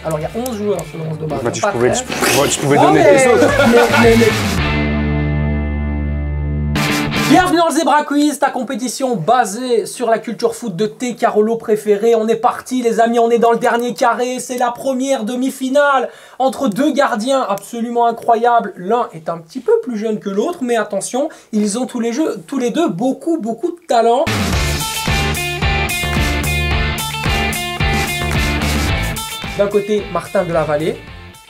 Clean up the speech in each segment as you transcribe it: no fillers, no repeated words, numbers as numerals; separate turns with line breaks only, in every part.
Alors il y a 11 joueurs sur le 11 de base.
Bah, je pouvais
Non,
donner
mais-
des autres.
Bienvenue dans le Zebra Quiz, ta compétition basée sur la culture foot de tes Carolo préférés. On est parti les amis, on est dans le dernier carré. C'est la première demi-finale entre deux gardiens absolument incroyables. L'un est un petit peu plus jeune que l'autre, mais attention, ils ont tous les deux beaucoup de talent. D'un côté, Martin de la Vallée.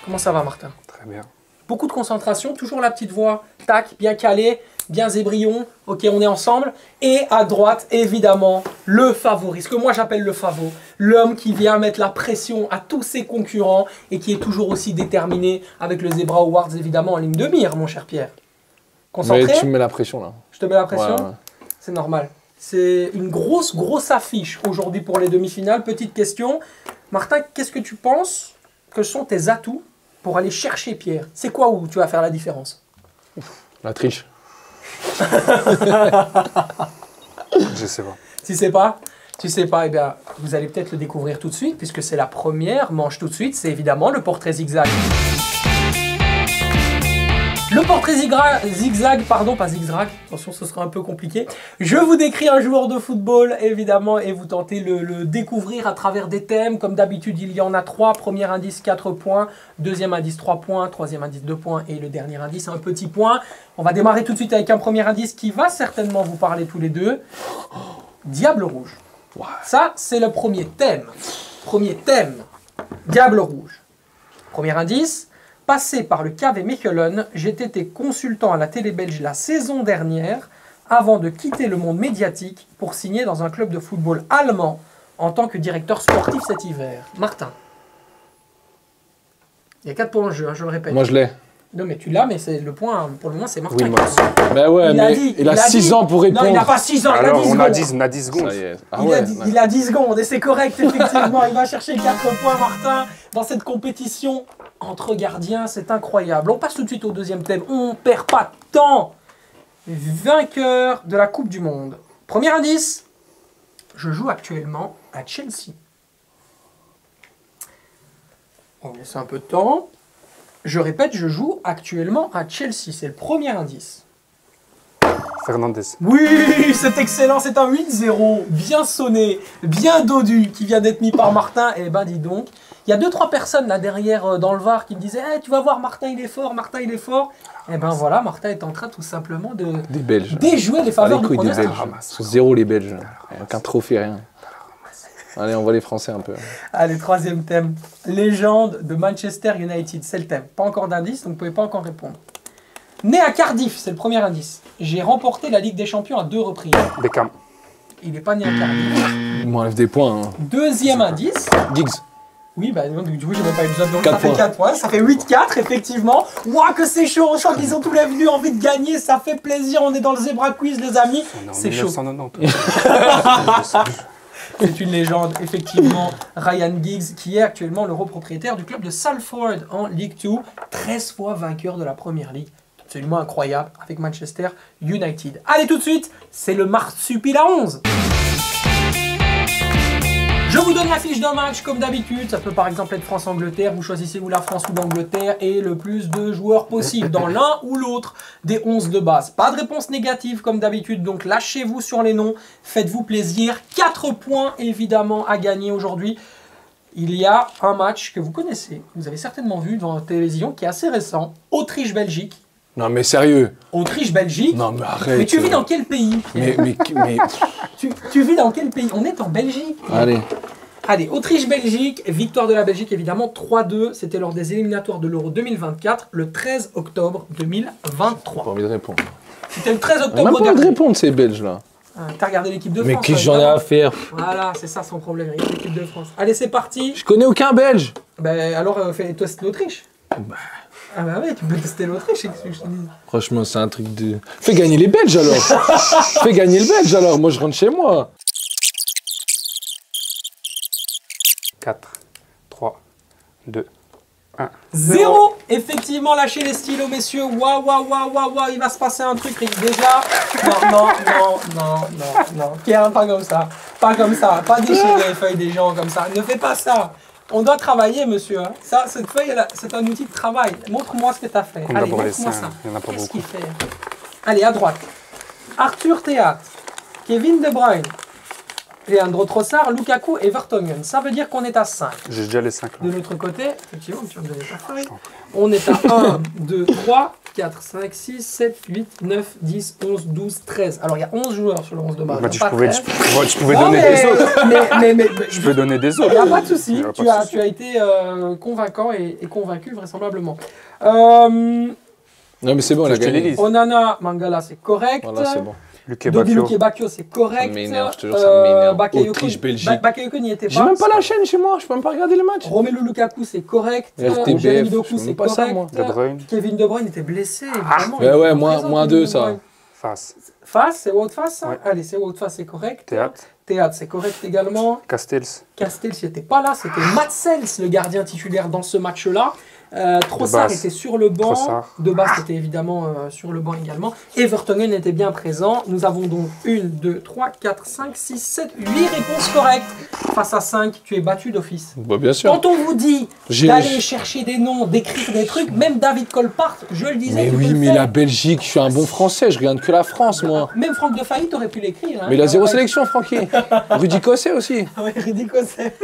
Comment ça va Martin?
Très bien.
Beaucoup de concentration, toujours la petite voix, tac, bien calé, bien zébrillon, ok on est ensemble. Et à droite, évidemment, le favori, ce que moi j'appelle le favo, l'homme qui vient mettre la pression à tous ses concurrents et qui est toujours aussi déterminé avec le Zebra Awards évidemment en ligne de mire, mon cher Pierre. Concentré?
Mais tu me mets la pression là.
Je te mets la pression?
Ouais.
C'est normal. C'est une grosse affiche aujourd'hui pour les demi-finales. Petite question, Martin, qu'est-ce que tu penses que sont tes atouts pour aller chercher Pierre? C'est quoi où tu vas faire la différence?
La triche.
Je sais pas.
Tu sais pas, eh bien, vous allez peut-être le découvrir tout de suite, puisque c'est la première manche tout de suite, c'est évidemment le portrait zigzag. Le portrait zigzag, pardon, pas zigzag, attention ce sera un peu compliqué. Je vous décris un joueur de football, évidemment, et vous tentez le découvrir à travers des thèmes. Comme d'habitude, il y en a 3. Premier indice, 4 points. Deuxième indice, 3 points. Troisième indice, 2 points. Et le dernier indice, un petit point. On va démarrer tout de suite avec un premier indice qui va certainement vous parler tous les deux. Diable rouge. Ça, c'est le premier thème. Diable rouge. Premier indice. Passé par le KV Mechelen, j'ai été consultant à la télé belge la saison dernière avant de quitter le monde médiatique pour signer dans un club de football allemand en tant que directeur sportif cet hiver. Martin. Il y a 4 points en jeu, hein, je le répète.
Moi je l'ai.
Non mais tu l'as, mais c'est le point, pour le moment c'est Martin.
Oui, moi aussi.
Bah ouais,
Il a
mais
dit,
il a
il a
6
dit.
ans pour répondre.
Non, il n'a pas 6 ans,
Alors,
il a 10
on
secondes.
a 10 secondes.
Ça y est. Ah
Il,
ouais,
a dit- il a 10 secondes et c'est correct, effectivement. Il va chercher 4 points, Martin, dans cette compétition entre gardiens. C'est incroyable. On passe tout de suite au deuxième thème. On perd pas de temps. Vainqueur de la Coupe du Monde. Premier indice. Je joue actuellement à Chelsea. On laisse un peu de temps. Je répète, je joue actuellement à Chelsea. C'est le premier indice.
Fernandez.
Oui, c'est excellent, c'est un 8-0, bien sonné, bien dodu, qui vient d'être mis par Martin. Et ben dis donc, il y a 2-3 personnes là derrière dans le VAR qui me disaient tu vas voir, Martin il est fort, Martin il est fort. Et ben voilà, Martin est en train tout simplement de
Des Belges.
déjouer les faveurs du
Allez, couilles des
pronostic.
Belges. Ils sont zéro les Belges. Aucun trophée, rien. Allez, on voit les Français un peu.
Allez, troisième thème, légende de Manchester United, c'est le thème. Pas encore d'indice, donc vous ne pouvez pas encore répondre. Né à Cardiff, c'est le premier indice. J'ai remporté la Ligue des Champions à 2 reprises.
Beckham.
Il n'est pas né à Cardiff.
Il m'enlève des points. Hein.
Deuxième indice.
Giggs.
Oui, bah donc, du coup, j'ai même pas eu besoin de donc,
4
ça fait
points.
4 points, ça fait 8-4, effectivement. Ouah, que c'est chaud, je sens qu'ils ont tous les venus envie de gagner, ça fait plaisir, on est dans le Zebra Quiz, les amis. C'est chaud.
1990.
C'est une légende, effectivement, Ryan Giggs, qui est actuellement l'euro propriétaire du club de Salford en Ligue 2, 13 fois vainqueur de la Première Ligue. Absolument incroyable avec Manchester United. Allez, tout de suite, c'est le Marsupil à 11. Je vous donne la fiche d'un match comme d'habitude, ça peut par exemple être France-Angleterre, vous choisissez ou la France ou l'Angleterre et le plus de joueurs possible dans l'un ou l'autre des 11 de base. Pas de réponse négative comme d'habitude, donc lâchez-vous sur les noms, faites-vous plaisir. 4 points évidemment à gagner aujourd'hui. Il y a un match que vous connaissez, que vous avez certainement vu dans la télévision, qui est assez récent, Autriche-Belgique.
Non mais sérieux.
Autriche-Belgique.
Non mais arrête.
Mais tu vis dans quel pays?
Mais...
Tu vis dans quel pays? On est en Belgique.
Allez.
Allez, Autriche-Belgique, victoire de la Belgique évidemment 3-2, c'était lors des éliminatoires de l'Euro 2024, le 13 octobre 2023.
Pas envie de répondre.
C'était le 13
On a
octobre,
même pas envie de
regardez.
répondre ces Belges là.
T'as regardé l'équipe de
Mais
France.
qu'est-ce que j'en ai
évidemment.
à faire?
Voilà, c'est ça son problème, il y a l'équipe de France. Allez, c'est parti.
Je connais aucun Belge.
Ben alors, teste l'Autriche. Ah bah oui, tu peux tester l'Autriche, c'est ce que je te dis.
Franchement, c'est un truc de... Fais gagner les Belges alors. Fais gagner le Belge alors. Moi, je rentre chez moi.
4, 3, 2, 1.
0. Effectivement, lâchez les stylos, messieurs. Waouh, waouh, waouh, waouh, waouh, il va se passer un truc déjà. Non. Pierre, pas comme ça. Pas comme ça. Pas déchirer les feuilles des gens comme ça. Ne fais pas ça. On doit travailler, monsieur. Hein. Ça, cette feuille, c'est un outil de travail. Montre-moi ce que tu as fait.
Comme
Allez,
d'abord les
montre-moi ça.
seins, il y en a pas
Qu'est-ce
beaucoup.
qu'il fait? Allez, à droite. Arthur Théâtre, Kevin De Bruyne, Leandro Trossard, Lukaku et Vertonghen. Ça veut dire qu'on est à 5.
J'ai déjà les 5 là.
De l'autre côté, effectivement, tu vas me donner ta feuille. On est à 1, 2, 3, 4, 5, 6, 7, 8, 9, 10, 11, 12, 13. Alors, il y a 11 joueurs sur le 11 de base.
Bah,
non,
tu
pas
pouvais
13.
donner des autres.
Mais
Je peux donner des
il
autres.
n'y a pas de souci.
Il y a pas de souci.
Tu as été convaincant et convaincu, vraisemblablement. Euh,
Non, mais c'est bon, elle a
Je te les
gagné.
lis.
Onana, Mangala, c'est correct.
Voilà, c'est bon.
Luke
Dominik
Bacchio.
Bacchio, c'est correct.
Ça m'énerve, je te jure, ça m'énerve.
Bakayoko-
Autriche, Belgique.
Bakayoko n'y était pas.
J'ai même pas la chaîne chez moi, je peux même pas regarder le match.
Romelu Lukaku, c'est correct.
RTBF,
Jeremy
je
Doku,
sais
c'est
même pas ça, moi.
correct.
De Bruyne.
Kevin De Bruyne était blessé, évidemment.
Ouais,
Il était
ouais,
pas
moins-
présent,
moins
Kevin
deux,
De
ça.
Bruyne.
Face.
Face, c'est Wout Face, ça
Ouais.
Allez, c'est Wout Face, c'est correct.
Théâtre.
Théâtre, c'est correct également.
Castells.
Castells n'était pas là, c'était Matsels, le gardien titulaire dans ce match-là. Trossard
Bas.
était sur le banc.
Trossard.
De Bast était évidemment sur le banc également. Et Vertonghen était bien présent. Nous avons donc 1, 2, 3, 4, 5, 6, 7, 8 réponses correctes. Face à 5, tu es battu d'office.
Bah, bien sûr.
Quand on vous dit
J'ai-
d'aller chercher des noms, d'écrire des trucs, même David Colpart, je le disais,
Mais
tu peux
oui,
le
mais
faire.
la Belgique, je suis un bon français, je regarde que la France, moi.
Même Franck de Failly, t'aurais pu l'écrire. Hein.
Mais il a zéro
Ouais.
sélection, Francky. Rudy Cosset aussi.
Ouais, ridicule, c'est.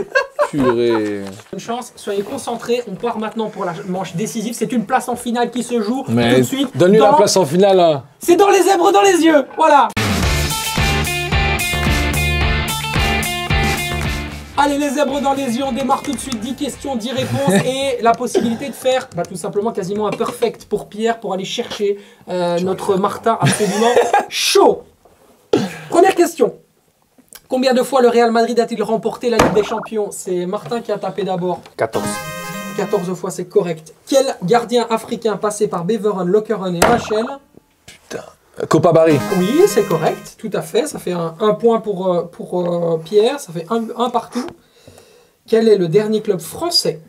Purée.
Bonne chance, soyez concentrés. On part maintenant pour la manche décisive. C'est une place en finale qui se joue tout
Mais
de suite.
donne-lui la
dans-
place en finale, là.
C'est dans les zèbres, dans les yeux. Voilà. Allez, les zèbres dans les yeux, on démarre tout de suite. 10 questions, 10 réponses et la possibilité de faire tout simplement quasiment un perfect pour Pierre pour aller chercher notre Martin absolument chaud. Première question. Combien de fois le Real Madrid a-t-il remporté la Ligue des Champions? C'est Martin qui a tapé d'abord.
14.
14 fois, c'est correct. Quel gardien africain passé par Beveren, Lokeren et Rachel?
Copa Barry.
Oui, c'est correct, tout à fait. Ça fait un point pour Pierre, ça fait un partout. Quel est le dernier club français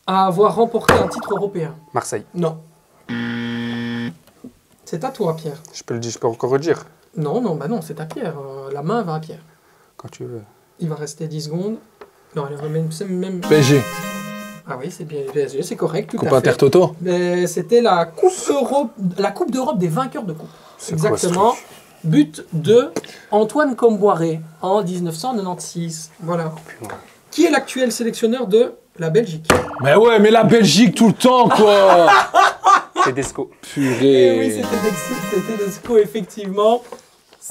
à avoir remporté un titre européen?
Marseille.
Non. C'est à toi, Pierre.
Je peux encore redire.
Non, bah non, c'est à Pierre. La main va à Pierre.
Quand tu veux.
Il va rester 10 secondes. Non, elle va même...
PSG.
Ah oui, c'est bien PSG, c'est correct, tout
Copa
à fait.
Intertoto.
Mais c'était la Coupe d'Europe des vainqueurs de coupe.
C'est quoi ce
Exactement. But de Antoine Comboiré en 1996. Voilà.
Putain.
Qui est l'actuel sélectionneur de la Belgique?
Mais ouais, mais la Belgique tout le temps, quoi.
Tedesco.
Eh oui,
Purée.
c'était Desco, effectivement.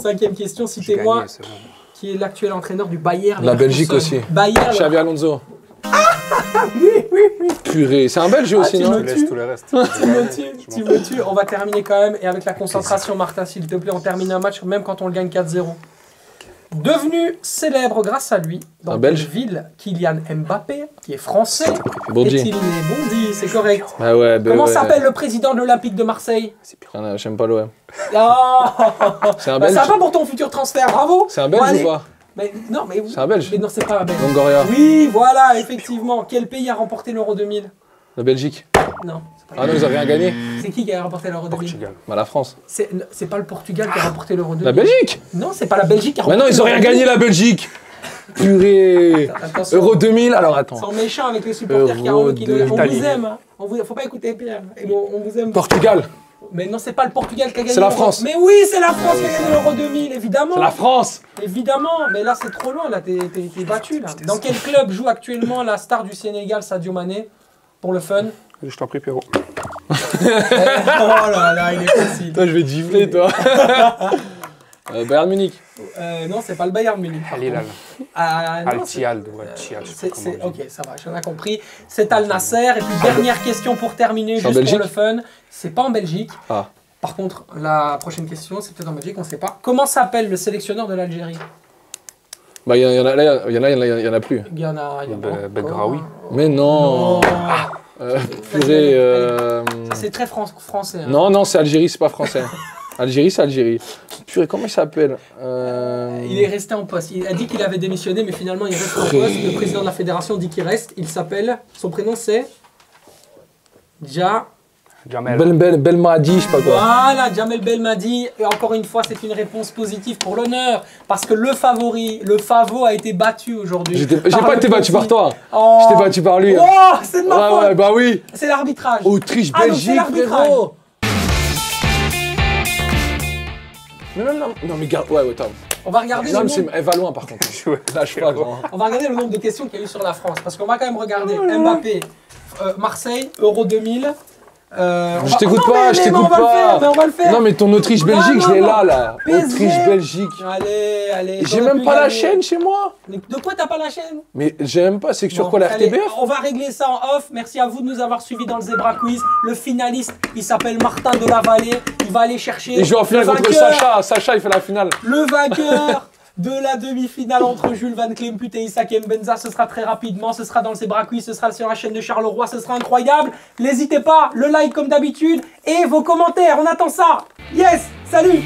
5e question,
J'ai
citez-moi
gagné, c'est bon.
qui est l'actuel entraîneur du Bayern.
La Belgique
Leverkusen.
aussi.
Bayern.
Xavi Alonso.
Oui.
Purée. C'est un Belge aussi,
tu
non
me
Je laisse tout le reste.
Tu me tues. On va terminer quand même. Et avec la concentration, Martin, s'il te plaît, on termine un match même quand on le gagne 4-0. Devenu célèbre grâce à lui, dans
Un
quelle
Belge
ville, Kylian Mbappé, qui est français,
Bondy.
est-il né? Bondy, c'est correct.
Ah ouais, ben
Comment
ouais.
s'appelle le président de l'Olympique de Marseille?
J'aime pas l'OM.
Ah
C'est un
Bah,
Belge.
ça va pour ton futur transfert, bravo.
C'est un
Bon,
Belge
allez.
ou pas?
Mais non, mais
C'est un Belge.
Mais non, c'est pas un Belge.
Longoria.
Oui, voilà, effectivement. Quel pays a remporté l'Euro 2000?
La Belgique.
Non, c'est pas
Ah non, ils ont rien gagné.
C'est qui a remporté l'Euro 2000?
Portugal.
Bah la France.
C'est pas le Portugal qui a remporté l'Euro 2000.
La Belgique.
Non, c'est pas la Belgique qui a
Mais
remporté
non, ils ont rien
l'Euro 2000.
gagné la Belgique. Purée.
Attention.
Euro 2000, alors attends.
Ils sont méchants avec les supporters
Euro
qui nous on
d'Italie.
vous aime. Hein. Faut pas écouter Pierre. Et on vous aime.
Portugal.
Mais non, c'est pas le Portugal qui a gagné
C'est la
l'Euro.
France.
Mais oui, c'est la France qui a gagné l'Euro 2000, évidemment.
C'est la France.
Évidemment, mais là c'est trop loin, là t'es battu là. Dans quel club joue actuellement la star du Sénégal, Sadio Mané? Pour le fun.
Je t'en prie, Pierrot.
Oh là là, il est facile.
Toi, je vais te gifler, toi. Bayern Munich.
Non, c'est pas le Bayern Munich. par
Al Hilal.
contre. Ah, non,
Al-Tihal. Ouais, Tihal, je sais pas comment on dit.
Ok, ça va, j'en ai compris. C'est Al Nasser. Et puis dernière question pour terminer,
C'est en
juste pour
Belgique
le fun. C'est pas en Belgique.
Ah.
Par contre, la prochaine question, c'est peut-être en Belgique, on sait pas. Comment s'appelle le sélectionneur de l'Algérie?
Bah, il y en a là, il y en a plus.
Il y en a.
Begraoui.
Mais non. Purée.
Ça, c'est très français. Hein.
Non, c'est Algérie, c'est pas français. Algérie, c'est Algérie. Purée, comment il s'appelle
Il est resté en poste. Il a dit qu'il avait démissionné, mais finalement, il reste en poste. Le président de la fédération dit qu'il reste. Il s'appelle. Son prénom, c'est.
Jamel.
Belmadi, je sais pas quoi.
Voilà, Jamel Belmadi. Et encore une fois, c'est une réponse positive pour l'honneur. Parce que le Favo a été battu aujourd'hui.
J'ai pas été battu par toi.
Oh.
J'étais battu par lui.
Oh, c'est de ma faute.
Ouais, bah oui.
C'est l'arbitrage.
Autriche,
Ah, donc
Belgique,
c'est l'arbitrage.
frérot. Mais même non, mais garde. Ouais, attends.
On va regarder
Non,
le
mais
nombre...
elle va loin par contre. Lâche pas, grand.
On va regarder le nombre de questions qu'il y a eu sur la France. Parce qu'on va quand même regarder Mbappé, Marseille, Euro 2000.
Je t'écoute pas, je t'écoute pas.
On va le faire.
Non, mais ton Autriche-Belgique, je l'ai là.
PSG.
Autriche-Belgique.
Allez.
J'ai même pas la chaîne chez moi.
De quoi t'as pas la chaîne?
Mais j'ai même pas, c'est que sur
Bon,
quoi la
allez,
RTBF?
on va régler ça en off. Merci à vous de nous avoir suivis dans le Zebra Quiz. Le finaliste, il s'appelle Martin de la Vallée. Il va aller chercher.
Et je joue en finale contre Sacha. Sacha, il fait la finale.
Le vainqueur de la demi-finale entre Jules Van Klemput et Issa Benza. Ce sera très rapidement. Ce sera dans le Zebra Quiz. Ce sera sur la chaîne de Charleroi. Ce sera incroyable. N'hésitez pas, le like comme d'habitude et vos commentaires. On attend ça. Yes, salut.